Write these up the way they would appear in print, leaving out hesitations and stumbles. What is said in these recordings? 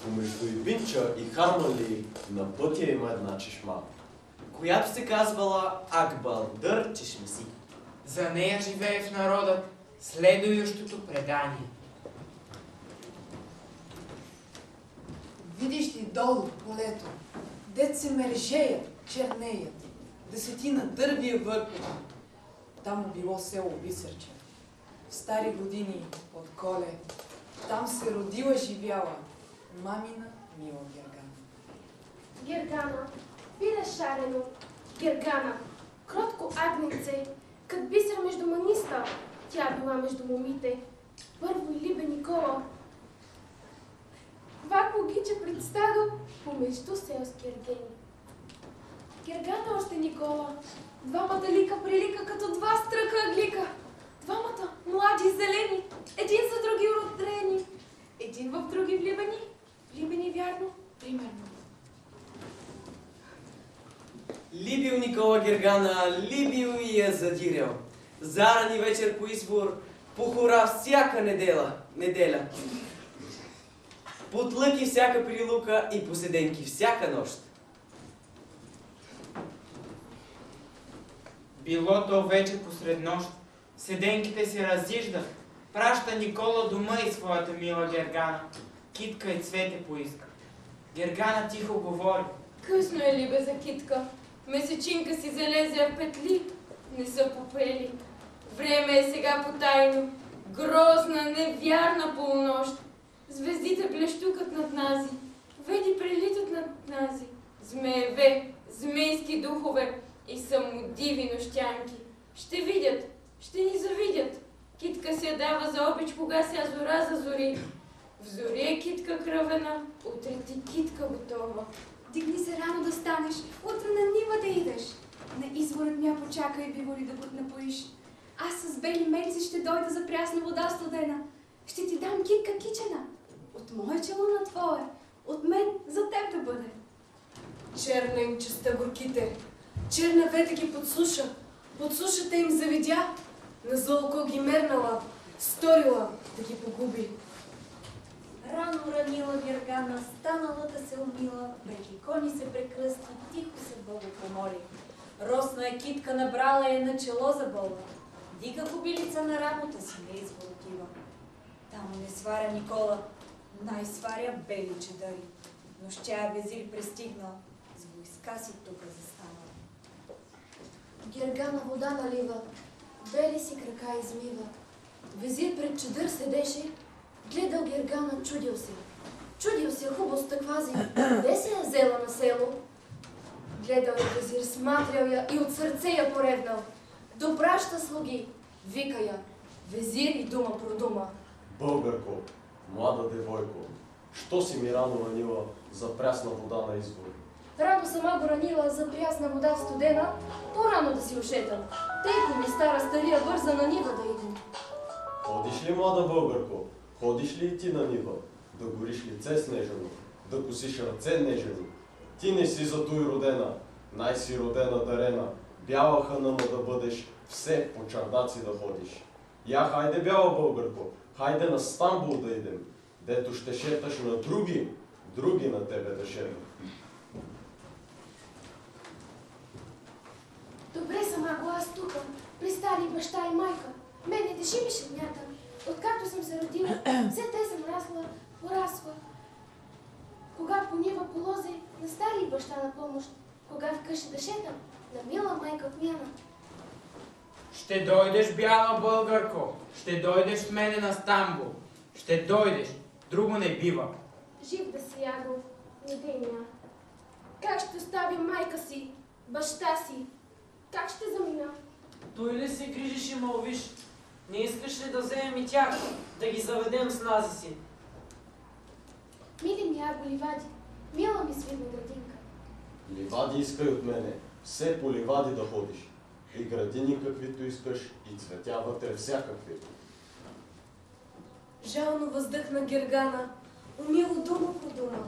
Помежду и Бинча и Хармали на пътя има една чешма, която се казвала Акбалдър чешмеси. За нея живее в народът следующото предание. Видиш ли долу полето, дет се мержеят, чернеят, десетина дърви върху. Там било село Бисърче. В стари години от Коле. Там се родила, живяла мамина мила Гергана. Гергана, биде шарено, Гергана, кротко агнеце, кът бисер между маниста, тя била между момите. Първо и Либе Никола. Вако гиче пред стадо, помежду селски ергени. Гергана още Никола, двамата лика прилика като два стръка аглика. Двамата млади, зелени, един за други родрени, един в други влюбени, влюбени вярно, примерно. Либил Никола Гергана, либил и я задирял. Зарани вечер по извор, по хора всяка неделя. Под лъки всяка прилука и поседенки всяка нощ. Било то вече посред нощ, седенките се разиждах. Праща Никола дома и своята мила Гергана. Китка и цвете поиска. Гергана тихо говори. Късно е, Либе, за китка. Месечинка си залезе в петли, не са попели. Време е сега потайно. Грозна, невярна полунощ. Звездите блещукат над нази. Веди прелитат над нази. Змееве, змейски духове и самодиви нощянки. Ще видят, ще ни завидят. Китка се дава за обич, кога ся зора зазори. В зори е китка кръвена, утре ти китка готова. Дигни се рано да станеш, утре на нива да идеш. На изворът мя почакай, биволи да го напоиш. Аз с бели мелици ще дойда за прясна вода студена. Ще ти дам китка кичена. От мое чело на твое, от мен за теб да бъде. Черна им честа горките, черна вете ги подслуша, подслушата им завидя, на зло ги мернала, сторила да ги погуби. Рано ранила Гергана, станала да се умила, пред кони се прекръсти, тихо се Богу помоли. Росна е китка, набрала е на чело за Бога. Дига кобилица на работа си, не извор отива. Там не сваря Никола, най-сваря бели чедари. Нощя везир пристигнал, с войска си тука застанал. Гергана вода налива, бели си крака измива. Везир пред чадър седеше, гледал Гергана, чудил се. Чудил се хубаво стъквази, де се я взела на село? Гледал я везир, сматрял я и от сърце я поревнал. Допраща слуги, вика я, везир и дума продума. Българко, млада девойко, що си ми рано ранила за прясна вода на извор? Рано сама го ранила за прясна вода студена, по-рано да си ушетам. Тейко ми стара стария бърза на нива да идем. Ходиш ли, млада българко? Ходиш ли и ти на нива? Да гориш лице снежено, да косиш ръце нежени? Ти не си за той родена, най-си родена дарена, бяла ханама да бъдеш, все по чардаци да ходиш. Я хайде, бяла българко, хайде на Стамбул да идем, дето ще шеташ на други на тебе да шетат. Добре съм, ако аз тука, при стари баща и майка. Мене деши ми шеднята. Откакто съм се родила, все те съм расла, порасла. Кога по нива по лозе, на стари баща на помощ. Кога в къщи да шетам, на мила майка отмяна. Ще дойдеш, бяла българко, ще дойдеш с мене на Стамбул. Ще дойдеш, друго не бива. Жив да си, Яго, не дей ня. Как ще оставя майка си, баща си? Как ще замина? Той ли се грижиш и мълвиш? Не искаш ли да вземем и тях, да ги заведем с нази си? Миди ми, Яго, ливади. Мила ми свидна градинка. Ливади искай от мене, все по ливади да ходиш. И градини каквито искаш, и цветя вътре всякакви. Жално въздъхна Гергана, умило дума по дума.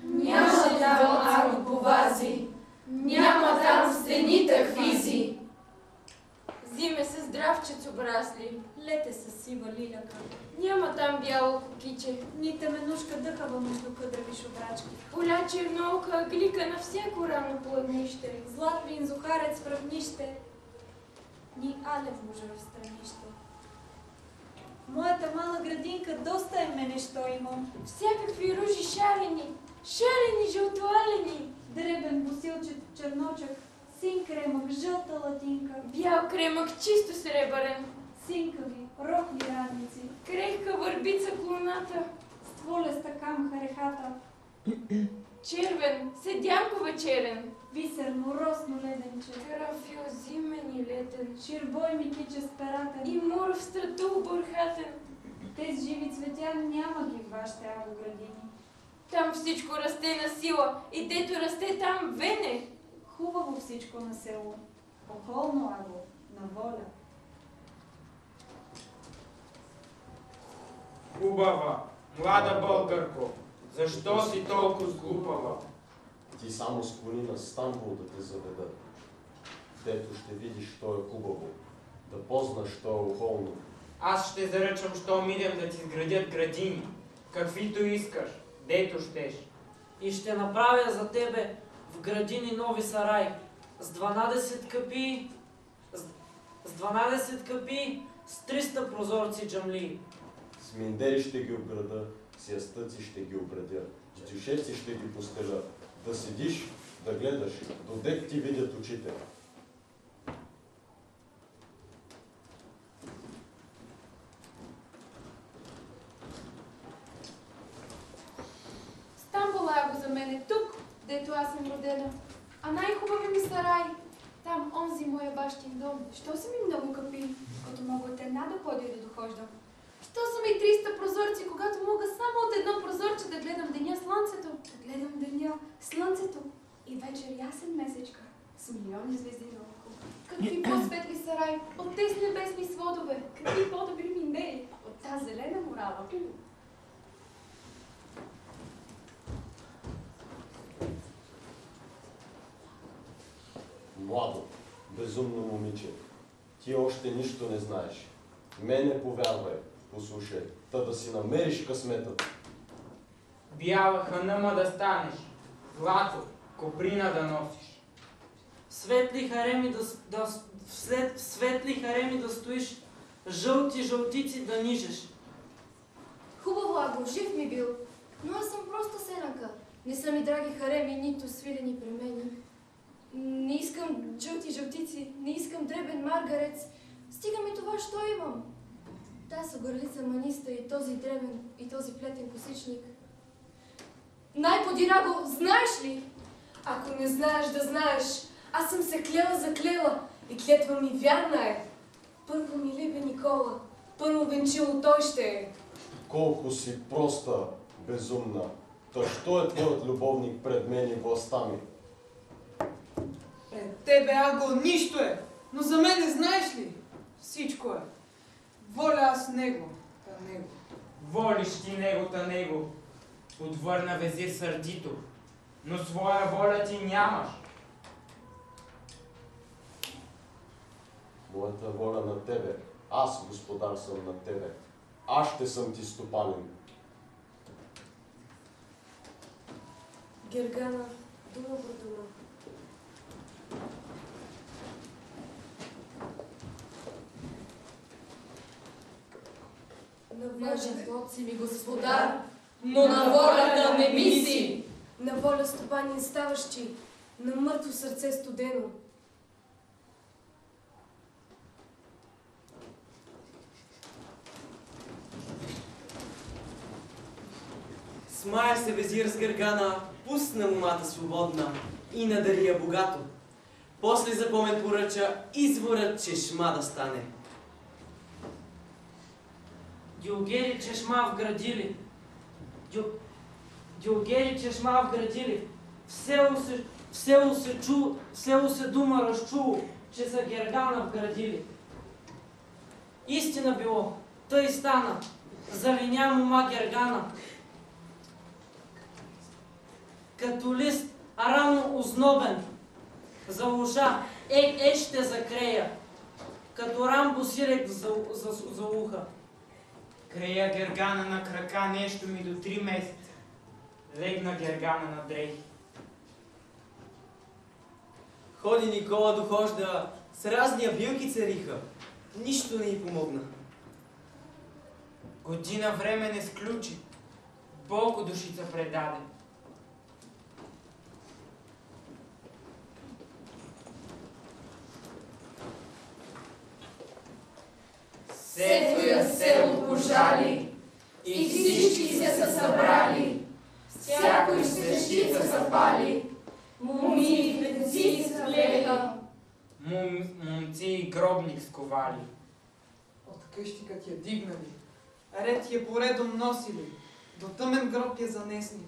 Няма там аро по вази, няма там стените хвизи. Зиме се здравчец обрасли. Лете с сива лиляка. Няма там бяло кукиче. Ни теменушка дъхава между къдрави шубрачки. Поля черноука, глика на всяко рано планище. Златвин зухарец в равнище. Ни алев мужа в странище. Моята мала градинка доста е мене, що имам. Всякакви ружи шарени, шарени, жълтоалени. Дребен босилчет черночък, син кремък, жълта латинка, Бял кремък, чисто сребърен. синкави, рохли радници, Крехка върбица клоната. стволеста камха рехата, Червен, седянкова черен. бисерно, росно леденче, Карафил зимен и летен. ширбой ми тича с перата. И муров стратул бурхатен. Тези живи цветя няма ги в вашите агоградини. Там всичко расте на сила. И дето расте там вене. Хубаво всичко на село, охолно аго, на воля. Хубава, млада българко, защо си толкова сглупава? Ти само склони на Стамбул да те заведа. Дето ще видиш, що е хубаво. Да познаш, що е охолно. Аз ще заръчам, щом идем да ти изградят градини. Каквито искаш, дето щеш. И ще направя за тебе в градини нови сарай с 12 капи, с 12 капи, с 300 прозорци джамли. С миндери ще ги обграда, с ястъци ще ги обредя, с дюшеци ще ги постеля. Да седиш, да гледаш, додек ти видят очите. Стамбул е го за мене тук, дето аз съм родена. А най-хубави ми сарай. Там онзи моя бащин дом. Що са ми много капи, като мога от една до подия да дохождам? Що са ми 300 прозорци, когато мога само от едно прозорче да гледам деня слънцето? Да гледам деня слънцето и вечер ясен месечка с милиони звезди наоколо. Какви по-светли сараи от тези небесни сводове, какви по-добри миндери от тази зелена морава. Младо, безумно момиче, ти още нищо не знаеш. Мене повярвай, послушай, та да си намериш късмета. Бяла ханъма да станеш, злато, коприна да носиш. Светли хареми в светли хареми да стоиш, жълти жълтици да нижеш. Хубаво, ако жив ми бил, но аз съм просто сенъка. Не са ми драги хареми, нито свилени премени. Не искам жълти жълтици, не искам дребен маргарец. Стига ми това, що имам. Та са горлица маниста и този дребен, и този плетен косичник. Най-подираго, знаеш ли? Ако не знаеш да знаеш, аз съм се клела заклела и клетва ми вярна е. Първо ми либе Никола, първо венчило той ще е. Колко си проста, безумна. Та що е твоят любовник пред мен и властта ми? Пред тебе, Аго, нищо е, но за мене знаеш ли? Всичко е. Воля аз него, та него. Волиш ти него, та него, отвърна везир сърдито, но своя воля ти нямаш. Моята воля на тебе, аз господар съм на тебе. Аз ще съм ти стопанин. Гергана, дума по дума. На външен плод си ми господар, но на волята не мисли. На воля стопанин ставаш ти, на мъртво сърце студено. Смая се везир с Гергана, пусна момата свободна и надари я богато. После за помен поръча изворът чешма да стане. Дюлгери чешма вградили. Дюлгери чешма вградили. В село се дума разчуло, че са Гергана вградили. Истина било, тъй стана, залиня мома Гергана. Като лист, а рано ознобен, за лоша, ще закрея. като Рамбо сирек за уха. Крия Гергана на крака нещо ми до 3 месеца. Легна Гергана на дрехи. Ходи Никола дохожда, с разни билки цариха. Нищо не й помогна. Година време не сключи. Болко душица предаде. Сетоя село пожали, и всички се събрали, всякой свещица запали, моми и венци сплеха. Момци и гробник сковали. От къщика ти я дигнали, ред ти я поредом носили, до тъмен гроб я занесли,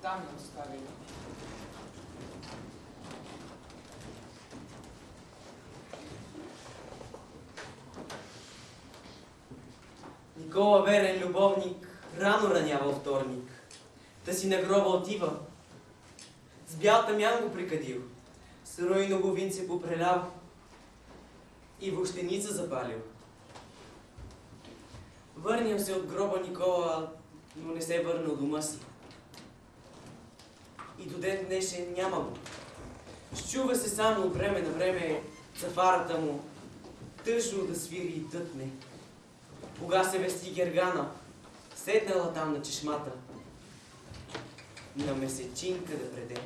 там я оставили. Никола верен любовник рано ранява вторник. Та си на гроба отива. С бял тамян го прикадил, с руйно го винце попрелял и въщеница запалил. Върням се от гроба Никола, но не се върна от дома си. И до ден днешен няма го. Счува се само от време на време цафарата му, тъжно да свири и тътне. Кога се вести Гергана, седнала там на чешмата, на месечинка да преде.